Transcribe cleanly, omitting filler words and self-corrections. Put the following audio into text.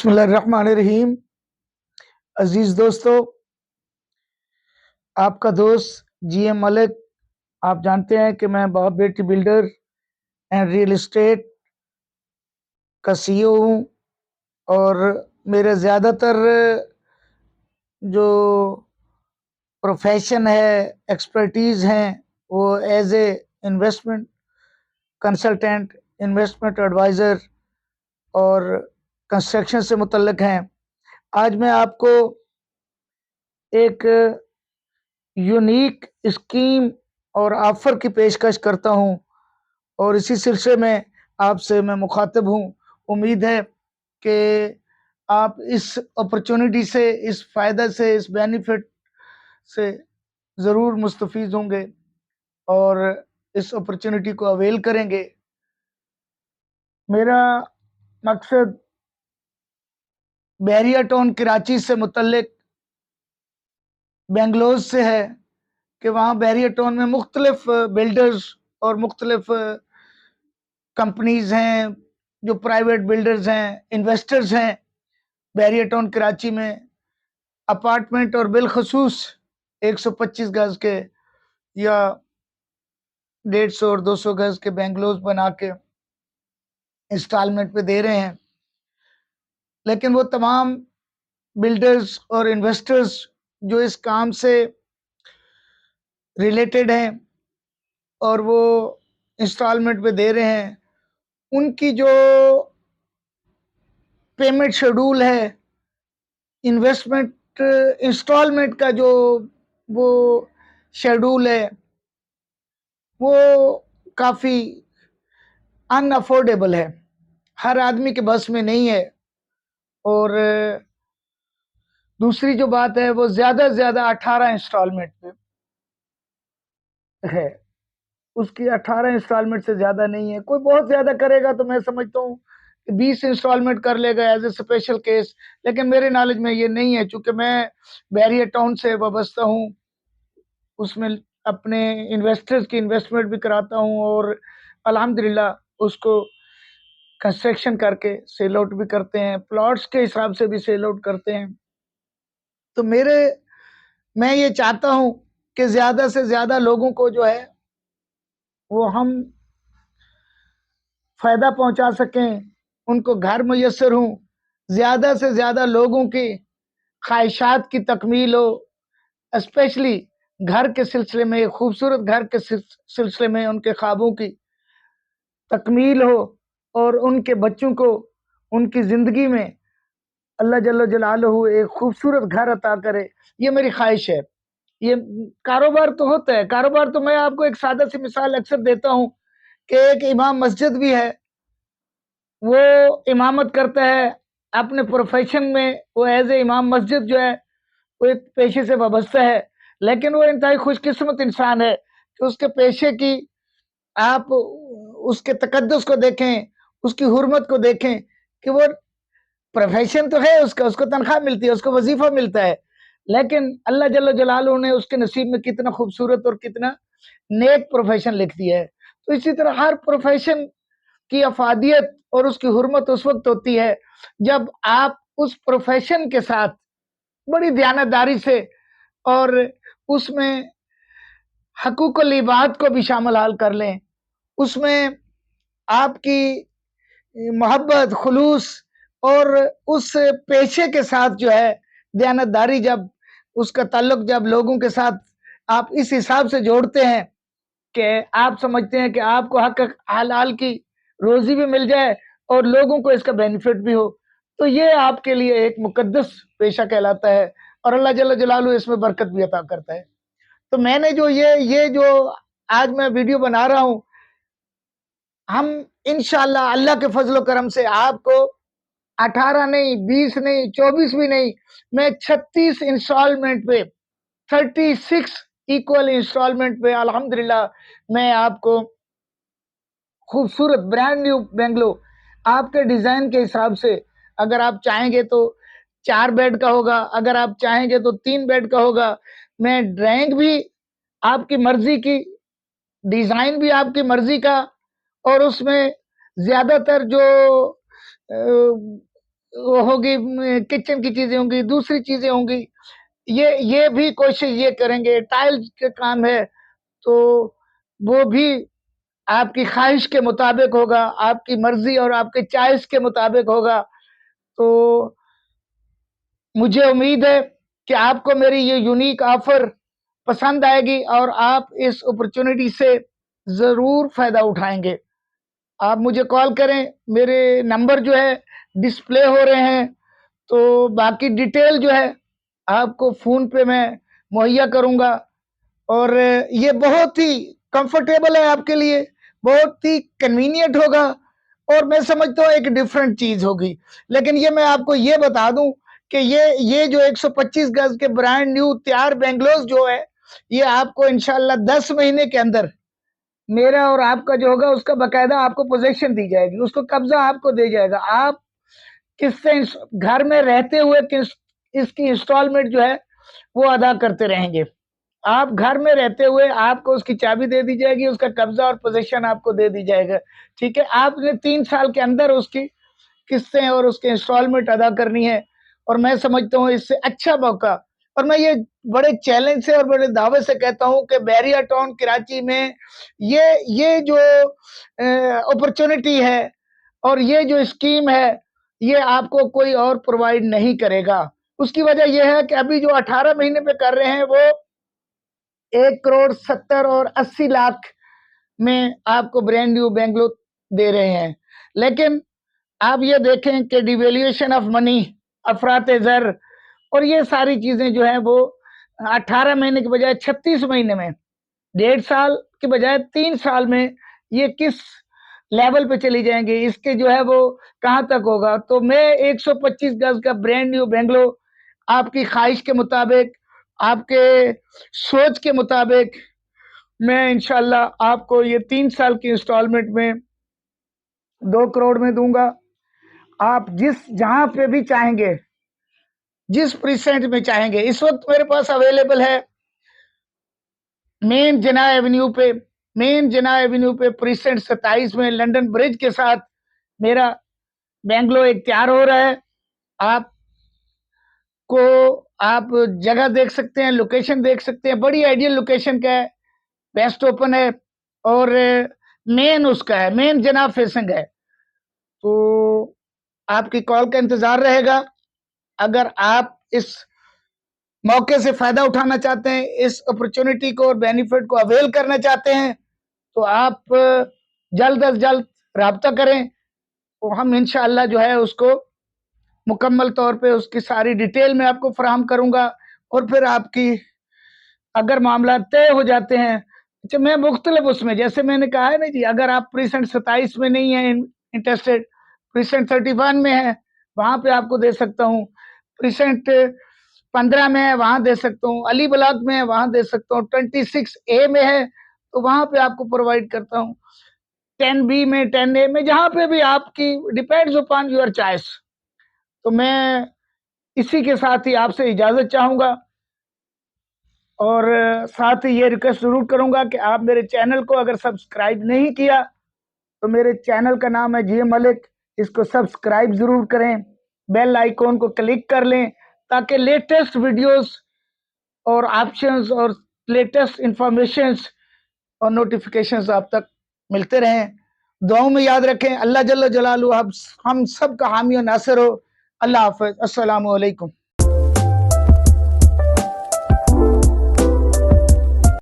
بسم اللہ الرحمن الرحیم۔ عزیز دوستو، آپ کا دوست جی ایم ملک، آپ جانتے ہیں کہ میں بہت بیٹی بلڈر اینڈ ریئل اسٹیٹ کا سی او ہوں، اور میرے زیادہ تر جو پروفیشن ہے، ایکسپرٹیز ہیں، وہ as a investment consultant, investment adviser اور کنسٹرکشن سے متعلق ہیں۔ آج میں آپ کو ایک یونیک اسکیم اور آفر کی پیشکش کرتا ہوں، اور اسی سلسلے میں آپ سے میں مخاطب ہوں۔ امید ہے کہ آپ اس اپرچونٹی سے، اس فائدہ سے، اس بینیفٹ سے ضرور مستفید ہوں گے اور اس اپرچونٹی کو اویل کریں گے۔ میرا مقصد بحریہ ٹاؤن کراچی سے متعلق بنگلور سے ہے کہ وہاں بحریہ ٹاؤن میں مختلف بلڈرز اور مختلف کمپنیز ہیں، جو پرائیویٹ بلڈرز ہیں، انویسٹرز ہیں بحریہ ٹاؤن کراچی میں، اپارٹمنٹ اور بالخصوص 125 گز کے یا 150 اور 200 گز کے بنگلوز بنا کے انسٹالمنٹ پہ دے رہے ہیں۔ لیکن وہ تمام بلڈرز اور انویسٹرز جو اس کام سے ریلیٹڈ ہیں اور وہ انسٹالمنٹ پہ دے رہے ہیں، ان کی جو پیمنٹ شیڈول ہے، انویسٹمنٹ انسٹالمنٹ کا جو وہ شیڈول ہے، وہ کافی ان افورڈیبل ہے، ہر آدمی کے بس میں نہیں ہے۔ اور دوسری جو بات ہے، وہ زیادہ سے زیادہ 18 انسٹالمنٹ پہ ہے، اس کی 18 انسٹالمنٹ سے زیادہ نہیں ہے۔ کوئی بہت زیادہ کرے گا تو میں سمجھتا ہوں کہ 20 انسٹالمنٹ کر لے گا ایز اے اسپیشل کیس، لیکن میرے نالج میں یہ نہیں ہے، چونکہ میں بحریہ ٹاؤن سے وابستہ ہوں، اس میں اپنے انویسٹرز کی انویسٹمنٹ بھی کراتا ہوں اور الحمدللہ اس کو کنسٹرکشن کر کے سیل آؤٹ بھی کرتے ہیں، پلاٹس کے حساب سے بھی سیل آؤٹ کرتے ہیں۔ تو میں یہ چاہتا ہوں کہ زیادہ سے زیادہ لوگوں کو جو ہے وہ ہم فائدہ پہنچا سکیں، ان کو گھر میسر ہوں، زیادہ سے زیادہ لوگوں کی خواہشات کی تکمیل ہو، اسپیشلی گھر کے سلسلے میں، ایک خوبصورت گھر کے سلسلے میں ان کے خوابوں کی تکمیل ہو، اور ان کے بچوں کو ان کی زندگی میں اللہ جل جلالہ ایک خوبصورت گھر عطا کرے۔ یہ میری خواہش ہے۔ یہ کاروبار تو ہوتا ہے، کاروبار تو میں آپ کو ایک سادہ سی مثال اکثر دیتا ہوں کہ ایک امام مسجد بھی ہے، وہ امامت کرتا ہے اپنے پروفیشن میں، وہ ایز اے امام مسجد جو ہے وہ ایک پیشے سے وابستہ ہے، لیکن وہ انتہائی خوش قسمت انسان ہے کہ اس کے پیشے کی آپ اس کے تقدس کو دیکھیں، اس کی حرمت کو دیکھیں کہ وہ پروفیشن تو ہے اس کا، اس کو تنخواہ ملتی ہے، اس کو وظیفہ ملتا ہے، لیکن اللہ جل جلالہ نے اس کے نصیب میں کتنا خوبصورت اور کتنا نیک پروفیشن لکھ دیا ہے۔ تو اسی طرح ہر پروفیشن کی افادیت اور اس کی حرمت اس وقت ہوتی ہے جب آپ اس پروفیشن کے ساتھ بڑی دیانتداری سے اور اس میں حقوق العباد کو بھی شامل حال کر لیں، اس میں آپ کی محبت، خلوص اور اس پیشے کے ساتھ جو ہے دیانتداری، جب اس کا تعلق جب لوگوں کے ساتھ آپ اس حساب سے جوڑتے ہیں کہ آپ سمجھتے ہیں کہ آپ کو حق حلال کی روزی بھی مل جائے اور لوگوں کو اس کا بینیفٹ بھی ہو، تو یہ آپ کے لیے ایک مقدس پیشہ کہلاتا ہے، اور اللہ جل جلالہ اس میں برکت بھی عطا کرتا ہے۔ تو میں نے جو یہ جو آج میں ویڈیو بنا رہا ہوں، ہم انشاءاللہ اللہ کے فضل و کرم سے آپ کو 18 نہیں، 20 نہیں، 24 بھی نہیں، میں 36 انسٹالمنٹ پہ، 36 ایکول انسٹالمنٹ پہ الحمدللہ میں آپ کو خوبصورت برانڈ نیو بنگلو آپ کے ڈیزائن کے حساب سے، اگر آپ چاہیں گے تو 4 بیڈ کا ہوگا، اگر آپ چاہیں گے تو 3 بیڈ کا ہوگا، میں ڈرائنگ بھی آپ کی مرضی کی، ڈیزائن بھی آپ کی مرضی کا، اور اس میں زیادہ تر جو ہوگی، کچن کی چیزیں ہوں گی، دوسری چیزیں ہوں گی، یہ بھی کوشش یہ کریں گے. ٹائل کا کام ہے تو وہ بھی آپ کی خواہش کے مطابق ہوگا، آپ کی مرضی اور آپ کے چوائس کے مطابق ہوگا. تو مجھے امید ہے کہ آپ کو میری یہ یونیک آفر پسند آئے گی اور آپ اس اپرچونٹی سے ضرور فائدہ اٹھائیں گے. آپ مجھے کال کریں، میرے نمبر جو ہے ڈسپلے ہو رہے ہیں. تو باقی ڈیٹیل جو ہے آپ کو فون پہ میں مہیا کروں گا. اور یہ بہت ہی کمفرٹیبل ہے آپ کے لیے، بہت ہی کنوینئنٹ ہوگا، اور میں سمجھتا ہوں ایک ڈیفرنٹ چیز ہوگی. لیکن یہ میں آپ کو یہ بتا دوں کہ یہ جو 125 گز کے برانڈ نیو تیار بنگلوز جو ہے، یہ آپ کو انشاءاللہ 10 مہینے کے اندر میرا اور آپ کا جو ہوگا اس کا باقاعدہ آپ کو پوزیشن دی جائے گی، اس کو قبضہ آپ کو دے جائے گا. آپ کس سے گھر میں رہتے ہوئے اس کی انسٹالمنٹ جو ہے وہ ادا کرتے رہیں گے. آپ گھر میں رہتے ہوئے آپ کو اس کی چابی دے دی جائے گی، اس کا قبضہ اور پوزیشن آپ کو دے دی جائے گا. ٹھیک ہے، آپ نے 3 سال کے اندر اس کی قسطیں اور اس کے انسٹالمنٹ ادا کرنی ہے. اور میں سمجھتا ہوں اس سے اچھا موقع، اور میں یہ بڑے چیلنج سے اور بڑے دعوے سے کہتا ہوں کہ بیریا ٹاؤن کراچی میں یہ جو اپرچونٹی ہے اور یہ جو اسکیم ہے، یہ آپ کو کوئی اور پرووائڈ نہیں کرے گا. اس کی وجہ یہ ہے کہ ابھی جو 18 مہینے پہ کر رہے ہیں وہ 1,70 اور 80 لاکھ میں آپ کو برانڈ نیو بنگلو دے رہے ہیں. لیکن آپ یہ دیکھیں کہ ڈیویلیویشن آف منی، افراط زر، اور یہ ساری چیزیں جو ہیں وہ 18 مہینے کے بجائے 36 مہینے میں، 1.5 سال کے بجائے 3 سال میں یہ کس لیول پہ چلی جائیں گے، اس کے جو ہے وہ کہاں تک ہوگا. تو میں 125 گز کا برانڈ نیو بنگلو آپ کی خواہش کے مطابق، آپ کے سوچ کے مطابق، میں انشاءاللہ آپ کو یہ 3 سال کی انسٹالمنٹ میں 2 کروڑ میں دوں گا. آپ جہاں پہ بھی چاہیں گے، جس پریسنٹ میں چاہیں گے. اس وقت میرے پاس اویلیبل ہے مین جناح ایونیو پہ پریسنٹ 27 میں لنڈن برج کے ساتھ میرا بنگلو ایک تیار ہو رہا ہے. آپ جگہ دیکھ سکتے ہیں، لوکیشن دیکھ سکتے ہیں، بڑی آئیڈیل لوکیشن کا ہے، بیسٹ اوپن ہے، اور مین اس کا ہے، مین جناح فیسنگ ہے. تو آپ کی کال کا انتظار رہے گا. اگر آپ اس موقع سے فائدہ اٹھانا چاہتے ہیں، اس اپرچونٹی کو اور بینیفٹ کو اویل کرنا چاہتے ہیں، تو آپ جلد از جلد رابطہ کریں. تو ہم انشاءاللہ جو ہے اس کو مکمل طور پہ اس کی ساری ڈیٹیل میں آپ کو فراہم کروں گا. اور پھر آپ کی اگر معاملات طے ہو جاتے ہیں، میں مختلف اس میں، جیسے میں نے کہا ہے نا جی، اگر آپ پریسنٹ 27 میں نہیں ہیں انٹرسٹڈ، پریسنٹ 31 میں ہے، وہاں پہ آپ کو دے سکتا ہوں. پریسنٹ 15 میں ہے، وہاں دے سکتا ہوں. علی بلاک میں ہے، وہاں دے سکتا ہوں. 26A میں ہے تو وہاں پہ آپ کو پرووائڈ کرتا ہوں. 10B میں، 10A میں، جہاں پہ بھی آپ کی ڈیپینڈز اپان یور چوائس. تو میں اسی کے ساتھ ہی آپ سے اجازت چاہوں گا، اور ساتھ ہی یہ ریکویسٹ ضرور کروں گا کہ آپ میرے چینل کو اگر سبسکرائب نہیں کیا تو میرے چینل کا نام ہے جی ایم ملک، اس کو سبسکرائب ضرور کریں، بیل آئیکن کو کلک کر لیں تاکہ لیٹسٹ ویڈیوز اور آپشنز اور لیٹسٹ انفارمیشنز اور نوٹیفیکیشنز آپ تک ملتے رہیں. دعاؤں میں یاد رکھیں. اللہ جل جلالہ ہم سب کا حامی و ناصر ہو. اللہ حافظ. السلام علیکم.